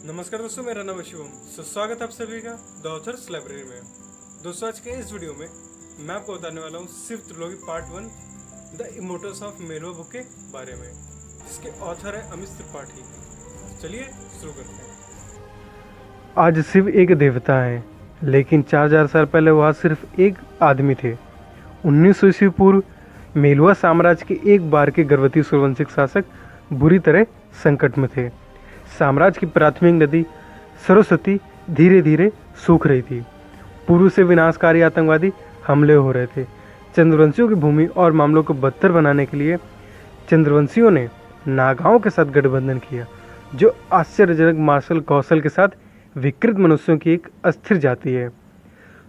नमस्कार दोस्तों, मेरा नाम है शिवम। स्वागत है आप सभी का द ऑथर्स लाइब्रेरी में। दोस्तों, आज के इस वीडियो में मैं आपको बताने वाला हूँ Shiva trilogy part 1 the immortals of Meluha book के बारे में, जिसके ऑथर है अमित त्रिपाठी। चलिए शुरू करते हैं। आज शिव एक देवता है, लेकिन 4000 साल पहले वह सिर्फ एक आदमी थे। 1900 ईस्वी पूर्व मेलुहा साम्राज्य के एक बार के गर्भवती सूर्यवंशिक शासक बुरी तरह संकट में थे। साम्राज्य की प्राथमिक नदी सरस्वती धीरे धीरे सूख रही थी। पूर्व से विनाशकारी आतंकवादी हमले हो रहे थे। चंद्रवंशियों की भूमि और मामलों को बदतर बनाने के लिए चंद्रवंशियों ने नागाओं के साथ गठबंधन किया, जो आश्चर्यजनक मार्शल कौशल के साथ विकृत मनुष्यों की एक अस्थिर जाति है।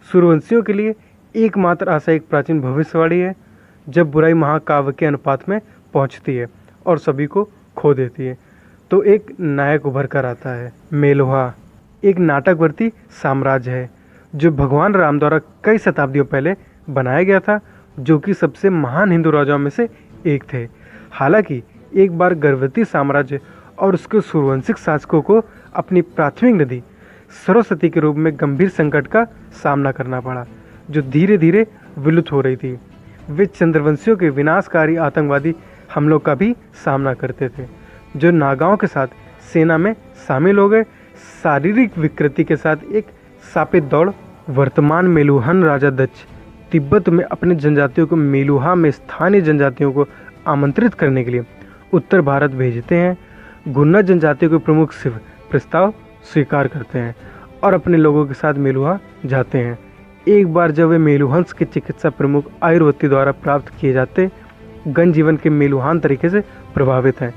सूर्यवंशियों के लिए एकमात्र आशा एक प्राचीन भविष्यवाणी है, जब बुराई महाकाव्य के अनुपात में पहुंचती है और सभी को खो देती है तो एक नायक उभर कर आता है। मेलुहा एक नाटकवर्ती साम्राज्य है जो भगवान राम द्वारा कई शताब्दियों पहले बनाया गया था, जो कि सबसे महान हिंदू राजाओं में से एक थे। हालांकि एक बार गर्भवती साम्राज्य और उसके सूर्यवंशिक शासकों को अपनी प्राथमिक नदी सरस्वती के रूप में गंभीर संकट का सामना करना पड़ा, जो धीरे धीरे विलुप्त हो रही थी। वे चंद्रवंशियों के विनाशकारी आतंकवादी हमलों का भी सामना करते थे, जो नागाओं के साथ सेना में शामिल हो गए। शारीरिक विकृति के साथ एक सापेत दौड़। वर्तमान मेलुहन राजा दक्ष तिब्बत में अपने जनजातियों को मेलुहा में स्थानीय जनजातियों को आमंत्रित करने के लिए उत्तर भारत भेजते हैं। गुन्ना जनजातियों के प्रमुख शिव प्रस्ताव स्वीकार करते हैं और अपने लोगों के साथ मेलुहा जाते हैं। एक बार जब वे मेलुहंस के चिकित्सा प्रमुख आयुर्वेदी द्वारा प्राप्त किए जाते गण जीवन के मेलुहान तरीके से प्रभावित हैं।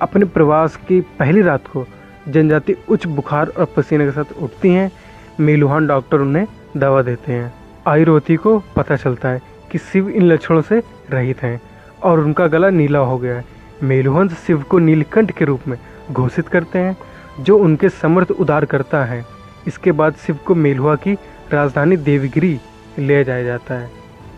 अपने प्रवास की पहली रात को जनजाति उच्च बुखार और पसीने के साथ उठती हैं। मेलुहान डॉक्टर उन्हें दवा देते हैं। आयुर्वेदी को पता चलता है कि शिव इन लक्षणों से रहित हैं और उनका गला नीला हो गया है। मेलुहंस शिव को नीलकंठ के रूप में घोषित करते हैं, जो उनके समर्थ उद्धार करता है। इसके बाद शिव को मेलुहा की राजधानी देवगिरी ले जाया जाता है,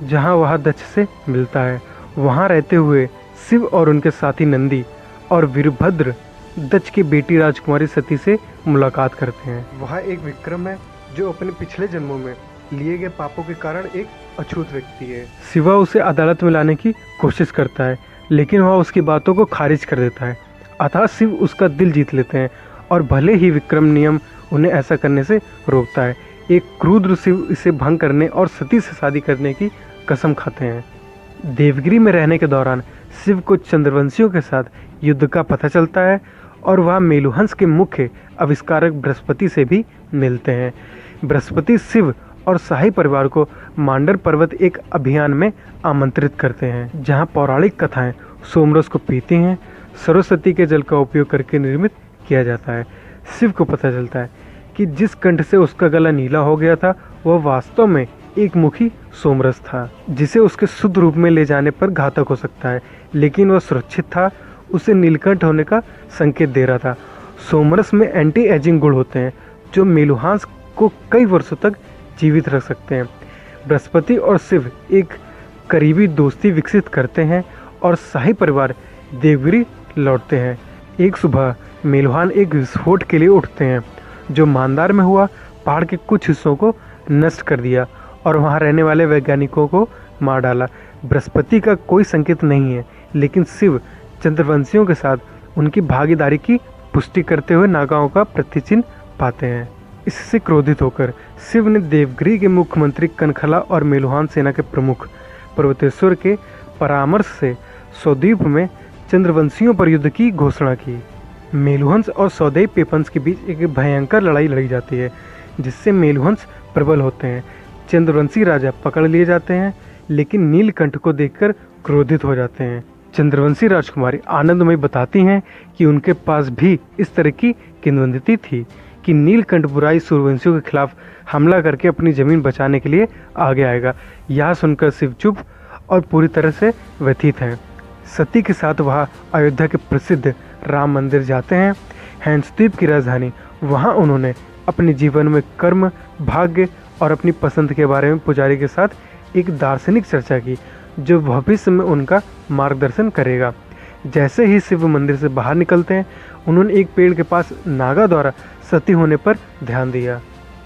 जहाँ वह दक्ष से मिलता है। वहाँ रहते हुए शिव और उनके साथी नंदी और वीरभद्र दक्ष की बेटी राजकुमारी सती से मुलाकात करते हैं। वह एक विक्रम है जो अपने पिछले जन्मों में लिए गए पापों के कारण एक अछूत व्यक्ति है। शिवा उसे अदालत में लाने की कोशिश करता है, लेकिन वह उसकी बातों को खारिज कर देता है। अतः शिव उसका दिल जीत लेते हैं और भले ही विक्रम नियम उन्हें ऐसा करने से रोकता है, एक क्रूर शिव इसे भंग करने और सती से शादी करने की कसम खाते हैं। देवगिरी में रहने के दौरान शिव को चंद्रवंशियों के साथ युद्ध का पता चलता है और वह मेलुहंस के मुख्य आविष्कारक बृहस्पति से भी मिलते हैं। बृहस्पति शिव और शाही परिवार को मांडर पर्वत एक अभियान में आमंत्रित करते हैं, जहां पौराणिक कथाएं सोमरस को पीती हैं। सरस्वती के जल का उपयोग करके निर्मित किया जाता है। शिव को पता चलता है कि जिस कंठ से उसका गला नीला हो गया था वह वास्तव में एक मुखी सोमरस था, जिसे उसके शुद्ध रूप में ले जाने पर घातक हो सकता है, लेकिन वह सुरक्षित था, उसे नीलकंठ होने का संकेत दे रहा था। सोमरस में एंटी एजिंग गुण होते हैं, जो मेलुहांस को कई वर्षों तक जीवित रख सकते हैं। बृहस्पति और शिव एक करीबी दोस्ती विकसित करते हैं और शाही परिवार देवगिरी लौटते हैं। एक सुबह मेलुहान एक विस्फोट के लिए उठते हैं, जो मांदार में हुआ। पहाड़ के कुछ हिस्सों को नष्ट कर दिया और वहां रहने वाले वैज्ञानिकों को मार डाला। बृहस्पति का कोई संकेत नहीं है, लेकिन शिव चंद्रवंशियों के साथ उनकी भागीदारी की पुष्टि करते हुए नागाओं का प्रतिचिन्ह पाते हैं। इससे क्रोधित होकर शिव ने देवगिरी के मुख्यमंत्री कनखला और मेलुहान सेना के प्रमुख पर्वतेश्वर के परामर्श से सौद्वीप में चंद्रवंशियों पर युद्ध की घोषणा की। मेलुहंस और सौदेव पेपन्स के बीच एक भयंकर लड़ाई लड़ी जाती है, जिससे मेलुहंस प्रबल होते हैं। चंद्रवंशी राजा पकड़ लिए जाते हैं, लेकिन नीलकंठ को देखकर क्रोधित हो जाते हैं। चंद्रवंशी राजकुमारी आनंदमयी बताती हैं कि उनके पास भी इस तरह की किंवदंती थी कि नीलकंठ बुराई सूर्यवंशियों के खिलाफ हमला करके अपनी जमीन बचाने के लिए आगे आएगा। यह सुनकर शिव चुप और पूरी तरह से व्यथित हैं। सती के साथ वह अयोध्या के प्रसिद्ध राम मंदिर जाते हैं, हैंसद्वीप की राजधानी। वहाँ उन्होंने अपने जीवन में कर्म, भाग्य और अपनी पसंद के बारे में पुजारी के साथ एक दार्शनिक चर्चा की, जो भविष्य में उनका मार्गदर्शन करेगा। जैसे ही शिव मंदिर से बाहर निकलते हैं, उन्होंने एक पेड़ के पास नागा द्वारा सती होने पर ध्यान दिया।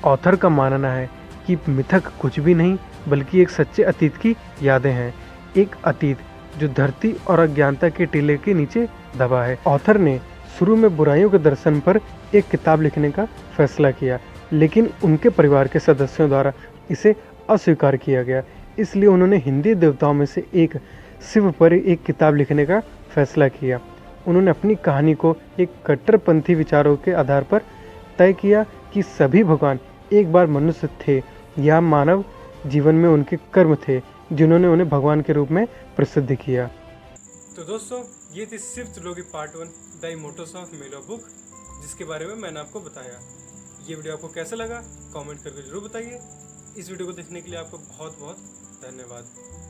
ऑथर का मानना है कि मिथक कुछ भी नहीं बल्कि एक सच्चे अतीत की यादें हैं, एक अतीत जो धरती और अज्ञानता के टीले के नीचे दबा है। ऑथर ने शुरू में बुराइयों के दर्शन पर एक किताब लिखने का फैसला किया, लेकिन उनके परिवार के सदस्यों द्वारा इसे अस्वीकार किया गया। इसलिए उन्होंने हिंदी देवताओं में से एक शिव पर एक किताब लिखने का फैसला किया। उन्होंने अपनी कहानी को एक कट्टरपंथी विचारों के आधार पर तय किया कि सभी भगवान एक बार मनुष्य थे या मानव जीवन में उनके कर्म थे जिन्होंने उन्हें भगवान के रूप में प्रसिद्ध किया। तो दोस्तों, ये थी Shiva trilogy part 1 the immortals of Meluha book, जिसके बारे में मैंने आपको बताया। ये वीडियो आपको कैसा लगा कमेंट करके जरूर बताइए। इस वीडियो को देखने के लिए आपको बहुत बहुत धन्यवाद।